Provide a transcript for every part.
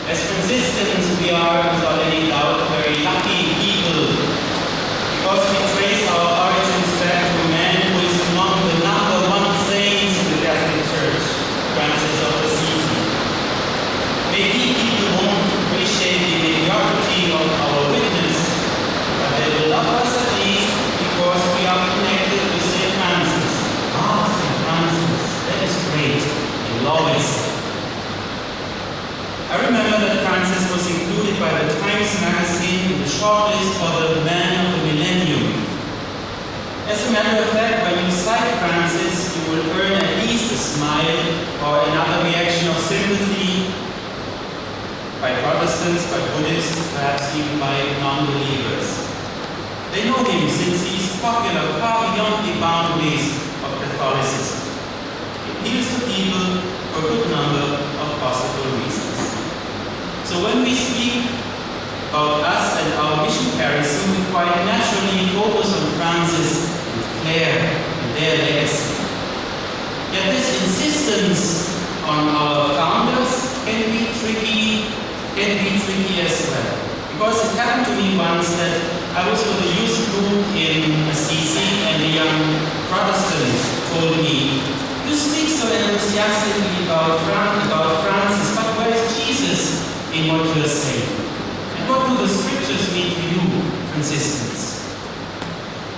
As Franciscans, we are, without any doubt, very lucky people because we trace our origins back to a man who is among the number one saints in the Catholic Church, Francis of Assisi. Maybe people won't appreciate the mediocrity of our witness, but they will love us at least because we are connected with St. Francis. Ah, St. Francis, that is great, they will always say. I remember that Francis was included by the Times magazine in the shortlist for the Man of the Millennium. As a matter of fact, when you cite Francis, you will earn at least a smile or another reaction of sympathy by Protestants, by Buddhists, perhaps even by non-believers. They know him since he's popular far beyond the boundaries of Catholicism. He appeals to people for a good number of possible reasons. So when we speak about us and our mission charism, we quite naturally focus on Francis and Clare and their legacy. Yet this insistence on our founders can be tricky as well. Because it happened to me once that I was with a youth group in Assisi and a young Protestant told me, "You speak so enthusiastically about Francis, but where is Jesus in what you are saying? And what do the scriptures mean to you, Franciscans?"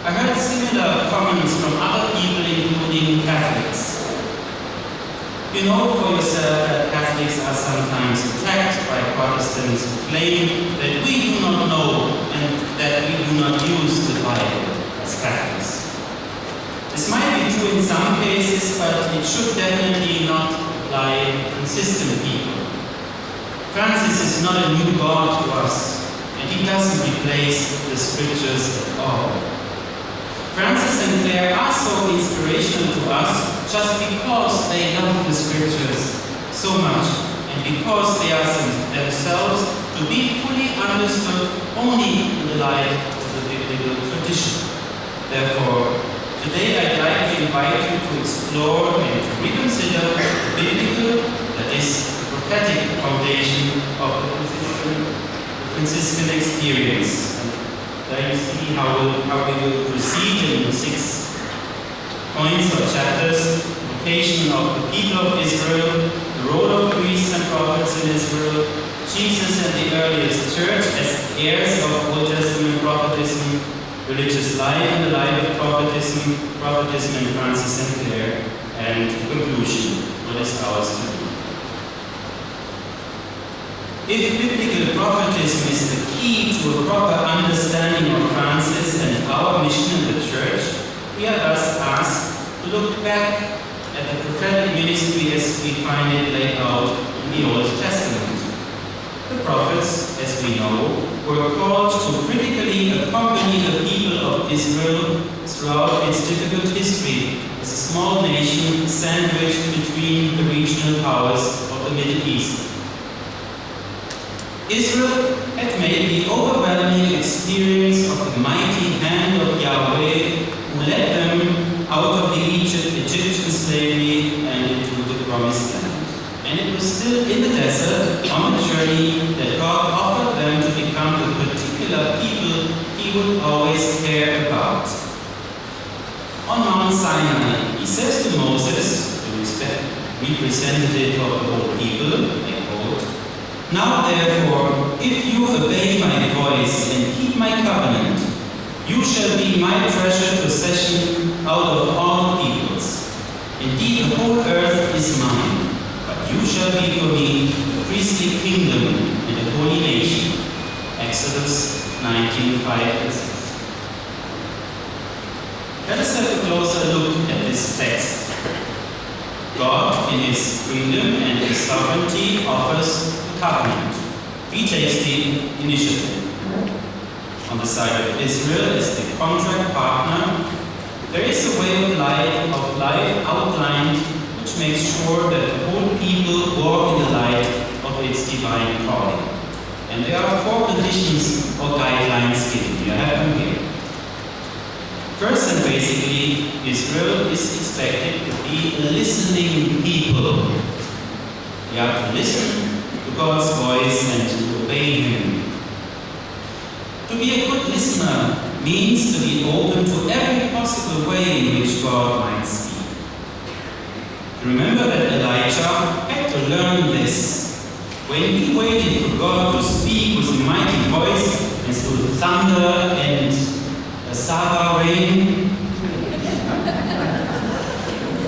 I heard similar comments from other people, including Catholics. You know for yourself that Catholics are sometimes attacked by Protestants who claim that we do not know and that we do not use the Bible as Catholics. This might be true in some cases, but it should definitely not apply to Franciscan people. Francis is not a new God to us, and he doesn't replace the scriptures at all. Francis and Clare are so inspirational to us just because they love the scriptures so much, and because they are themselves to be fully understood only in the light of the biblical tradition. Therefore, today I'd like to invite you to explore and to reconsider the biblical, that is, prophetic foundation of the Franciscan experience. And there you see how we will proceed in 6 points or chapters: the vocation of the people of Israel, the role of priests and prophets in Israel, Jesus and the earliest church as heirs of Old Testament prophetism, religious life in the light of prophetism in Francis and Clare, and conclusion, what is ours to do. If biblical prophetism is the key to a proper understanding of Francis and our mission in the Church, we are thus asked to look back at the prophetic ministry as we find it laid out in the Old Testament. The prophets, as we know, were called to critically accompany the people of Israel throughout its difficult history as a small nation sandwiched between the regional powers of the Middle East. Israel had made the overwhelming experience of the mighty hand of Yahweh who led them out of the Egyptian slavery and into the Promised Land. And it was still in the desert, on a journey, that God offered them to become the particular people He would always care about. On Mount Sinai, He says to Moses, the representative of the whole people, I quote, "Now therefore, if you obey my voice and keep my covenant, you shall be my treasured possession out of all peoples. Indeed, the whole earth is mine, but you shall be for me a priestly kingdom and a holy nation." Exodus 19:5-6. Let us have a closer look at this text. God, in His freedom and His sovereignty, offers a covenant. He takes the initiative. On the side of Israel as the contract partner, there is a way of life outlined which makes sure that the whole people walk in the light of its divine calling. And there are 4 conditions or guidelines given. You have them here. First and basically, Israel is expected to be a listening people. You have to listen to God's voice and to obey Him. To be a good listener means to be open to every possible way in which God might speak. Remember that Elijah had to learn this. When he waited for God to speak with a mighty voice and through thunder and a Saba rain,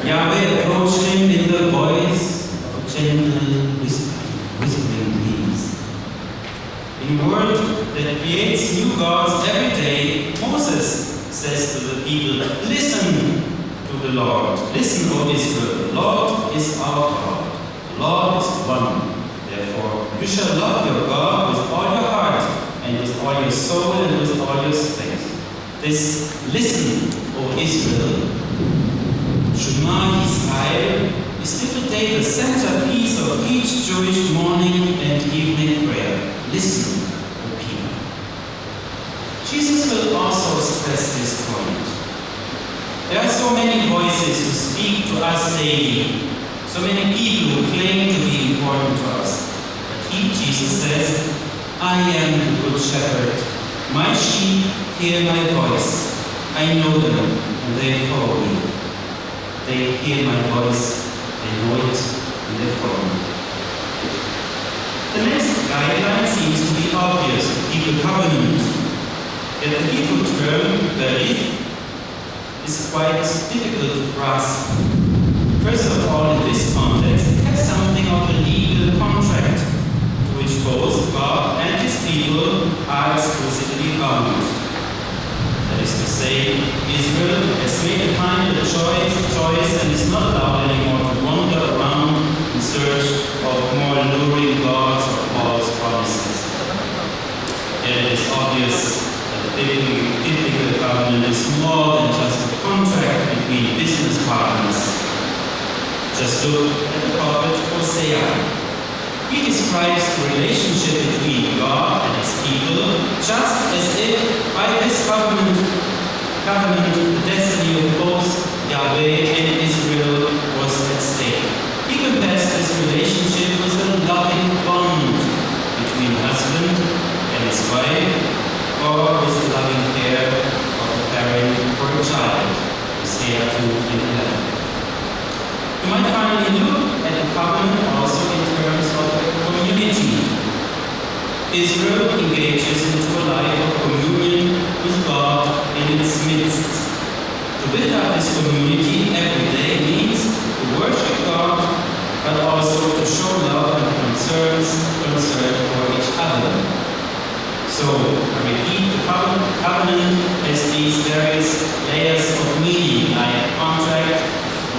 Yahweh approached him in the voice of a gentle whispering breeze. In a word that creates new gods every day, Moses says to the people, listen to the Lord. Listen, O Israel, the Lord is our God. The Lord is one. Therefore, you shall love your God with all your heart, and with all your soul, and with all your strength. This listen, O Israel, Shema Yisrael, is still today the centerpiece of each Jewish morning and evening prayer. Listen, O people. Jesus will also stress this point. There are so many voices who speak to us daily, so many people who claim to be important to us. But He, Jesus says, I am the good shepherd. My sheep hear my voice. I know them, and they follow me. They hear my voice, they know it, and they follow me. The next guideline seems to be obvious, to keep the covenant. Yet the Hebrew term, berith, is quite difficult to grasp. First of all, in this context, it has something of a legal contract to which both God and His people are exclusively bound. That is to say, Israel has made a final choice and is not allowed anymore to wander around in search of more alluring gods or false promises. Yet it is obvious that the biblical covenant is more than just a contract between business partners. Just look at the prophet Hosea. He describes the relationship between God and His people just as if by this covenant, the destiny of both Yahweh and Israel was at stake. He compares this relationship with a loving bond between a husband and his wife, or with the loving care of a parent for a child, Hosea 2 and 11. You might finally look at the covenant also in terms of community. Israel engages into a life of communion with God in its midst. To build up this community every day means to worship God, but also to show love and concern for each other. So, I repeat, the covenant has these various layers of meaning, like contract,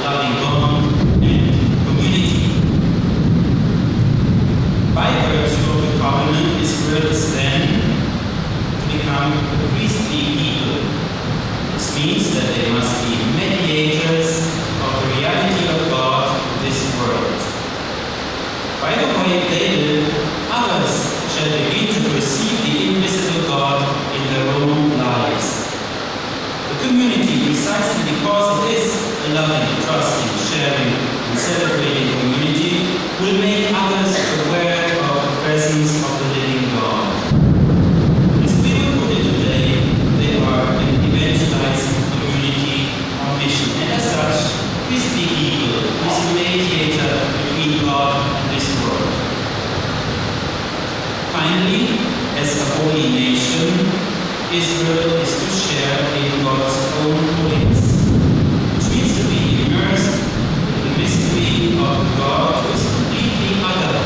loving bond, and community. By virtue of the covenant, Israel is then to become a priestly people. This means that they must be mediators of the reality of God in this world. By the way they live, others shall begin to perceive the invisible God in their own lives. The community, precisely because it is a loving, trusting, sharing, and celebrating community, will make others aware of the presence of the living God. As we will put it today, they are an evangelizing community on mission, and as such, Christi people is a mediator between God and this world. Finally, as a holy nation, Israel is to share in God's own holiness, which means to be immersed in the mystery of God who is completely other.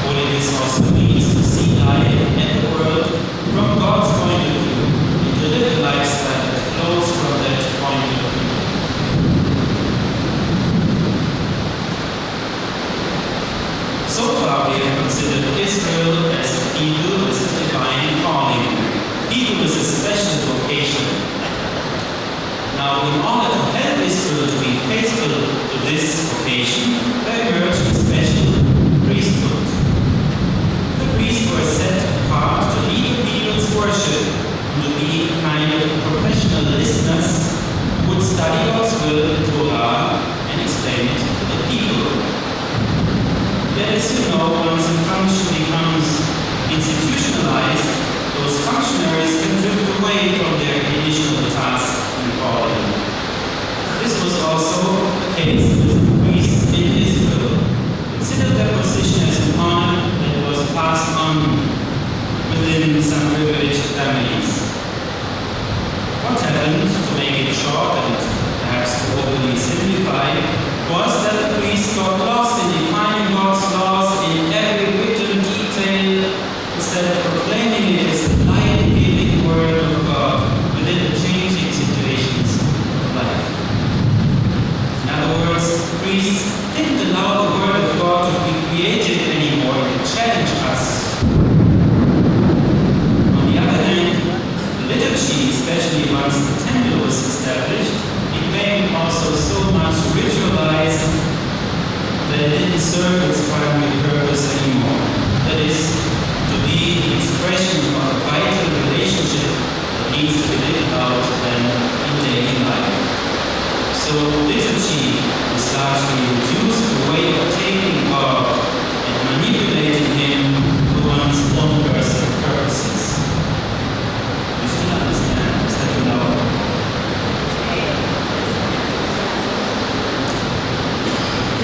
Holiness also means to see life and the world from God's point of view, and to live a lifestyle that flows from that point of view. So far we have considered Israel as a people with a divine calling, people with a special vocation. Now, in order to help Israel to be faithful to this vocation, there emerged a special priesthood. The priests were set apart to lead the people's worship, and to be a kind of professional listeners who would study God's will in Torah and explain it to the people. They yet, as you know, once a function becomes institutionalized, those functionaries can drift away from their initial task and calling. This was also the case with the priests in Israel. Consider their position as an honor that was passed on within some privileged families. What happened, to make it short and perhaps to overly simplify, was that the priests got lost in defining God's laws in every written detail instead of proclaiming it as the life-giving word of God within the changing situations of life. In other words, priests didn't allow the word of God to be creative anymore and to challenge us. On the other hand, the liturgy, especially once the temple was established, became also so much ritualized that it didn't serve its primary purpose anymore. That is, to be the expression of a vital relationship that needs to be lived out then in daily life. So liturgy is largely reduced to a way of taking God and manipulating Him for one's own personal purposes. You still understand? Is that too loud?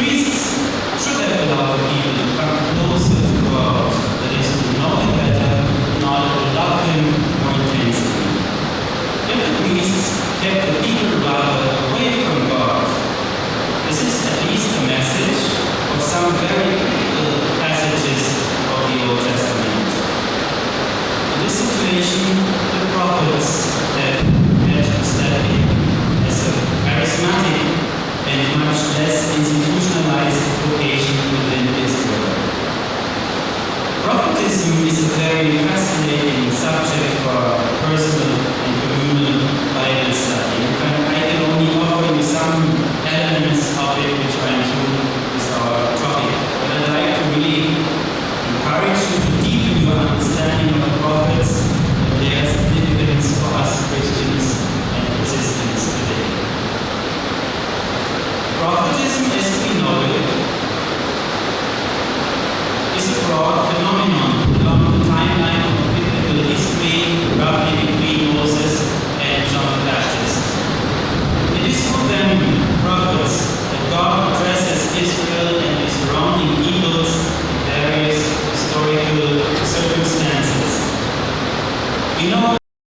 Priests should have allowed people to come closer to God, that is, to know Him better, in order to love Him more intensely. Yet the priests kept the people rather away from God. This is at least a message of some very critical passages of the Old Testament. In this situation, the prophets have had to step in as a charismatic and much less institutionalized vocation within Israel. Prophetism is a very fascinating subject for personal and communal Bible study. I can only offer you some elements of it